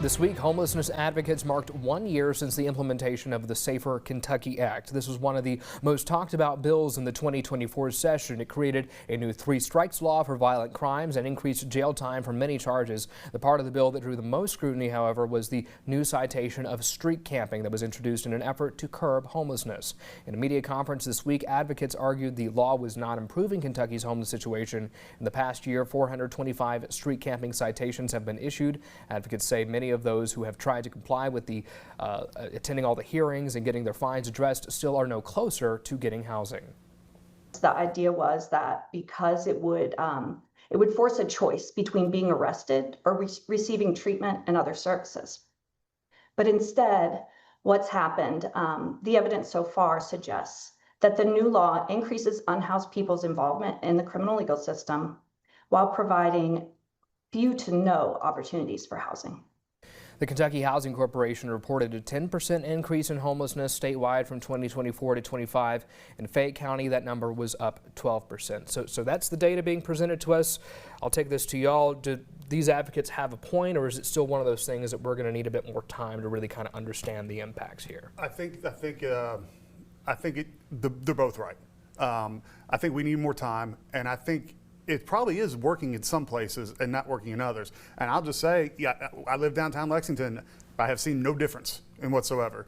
This week, homelessness advocates marked 1 year since the implementation of the Safer Kentucky Act. This was one of the most talked about bills in the 2024 session. It created a new 3 strikes law for violent crimes and increased jail time for many charges. The part of the bill that drew the most scrutiny, however, was the new citation of street camping that was introduced in an effort to curb homelessness. In a media conference this week, advocates argued the law was not improving Kentucky's homeless situation. In the past year, 425 street camping citations have been issued. Advocates say many of those who have tried to comply with the attending all the hearings and getting their fines addressed still are no closer to getting housing. The idea was that because it would force a choice between being arrested or receiving treatment and other services. But instead, what's happened, the evidence so far suggests that the new law increases unhoused people's involvement in the criminal legal system while providing few to no opportunities for housing. The Kentucky Housing Corporation reported a 10% increase in homelessness statewide from 2024 to 25. In Fayette County, that number was up 12%. So that's the data being presented to us. I'll take this to y'all. Do these advocates have a point, or is it still one of those things that we're going to need a bit more time to really kind of understand the impacts here? I think they're both right. I think we need more time, and I think it probably is working in some places and not working in others. And I'll just say, yeah, I live downtown Lexington. I have seen no difference in whatsoever.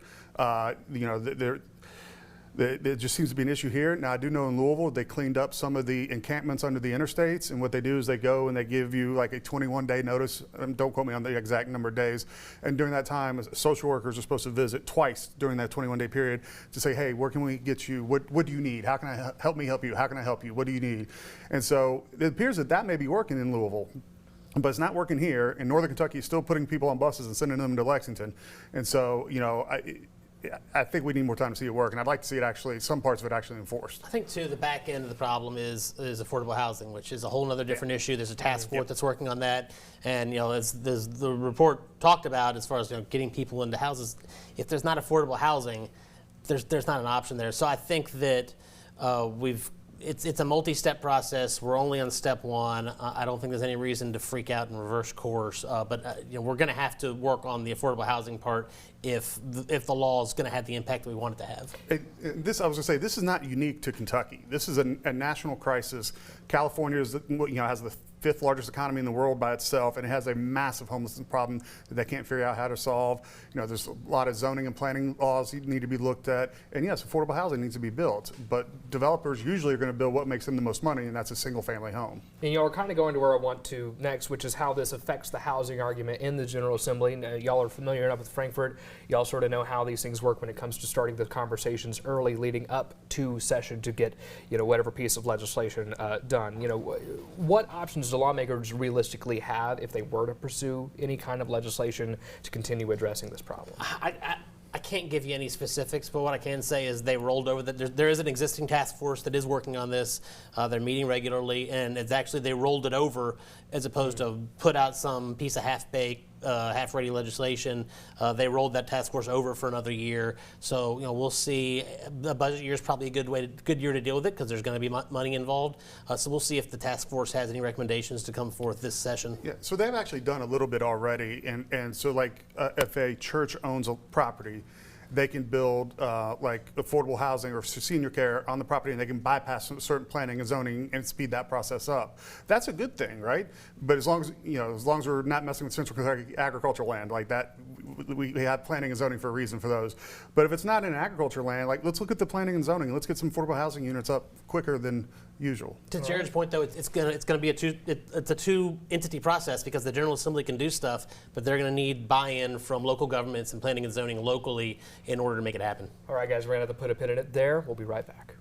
There just seems to be an issue here. Now, I do know in Louisville, they cleaned up some of the encampments under the interstates, and what they do is they go and they give you like a 21-day notice. Don't quote me on the exact number of days. And during that time, social workers are supposed to visit twice during that 21-day period to say, hey, where can we get you? What do you need? How can I help you? How can I help you? What do you need? And so it appears that that may be working in Louisville, but it's not working here. In Northern Kentucky, still putting people on buses and sending them to Lexington. And so, you know, I think we need more time to see it work, and I'd like to see it actually, some parts of it actually enforced. I think too, the back end of the problem is affordable housing, which is a whole other different issue. There's a task force that's working on that, and you know, as the report talked about, as far as getting people into houses, if there's not affordable housing, there's not an option there. So I think that it's a multi-step process. We're only on step 1. I don't think there's any reason to freak out and reverse course. But we're going to have to work on the affordable housing part if the law is going to have the impact that we want it to have. I was going to say, this is not unique to Kentucky. This is a national crisis. California is, has the 5th largest economy in the world by itself, and it has a massive homelessness problem that they can't figure out how to solve. There's a lot of zoning and planning laws that need to be looked at, and yes, affordable housing needs to be built, but developers usually are going to build what makes them the most money, and that's a single-family home. And y'all are kind of going to where I want to next, which is how this affects the housing argument in the General Assembly. Y'all are familiar enough with Frankfort. Y'all sort of know how these things work when it comes to starting the conversations early, leading up to session to get whatever piece of legislation done. What options do lawmakers realistically have if they were to pursue any kind of legislation to continue addressing this problem? I can't give you any specifics, but what I can say is they rolled over that there is an existing task force that is working on this. They're meeting regularly, and it's actually they rolled it over as opposed to put out some piece of half-baked, half-ready legislation. They rolled that task force over for another year. So we'll see. The budget year is probably a good year to deal with it because there's going to be money involved. So we'll see if the task force has any recommendations to come forth this session. Yeah. So they've actually done a little bit already, and so like if a church owns a property, they can build like affordable housing or senior care on the property, and they can bypass certain planning and zoning and speed that process up. That's a good thing, right? But as long as we're not messing with Central Kentucky agricultural land like that, we have planning and zoning for a reason for those. But if it's not in agriculture land, like let's look at the planning and zoning. Let's get some affordable housing units up quicker than usual. To Jared's point, though, it's gonna be a two entity process because the General Assembly can do stuff, but they're gonna need buy-in from local governments and planning and zoning locally in order to make it happen. All right, guys, we're gonna have to put a pin in it there. We'll be right back.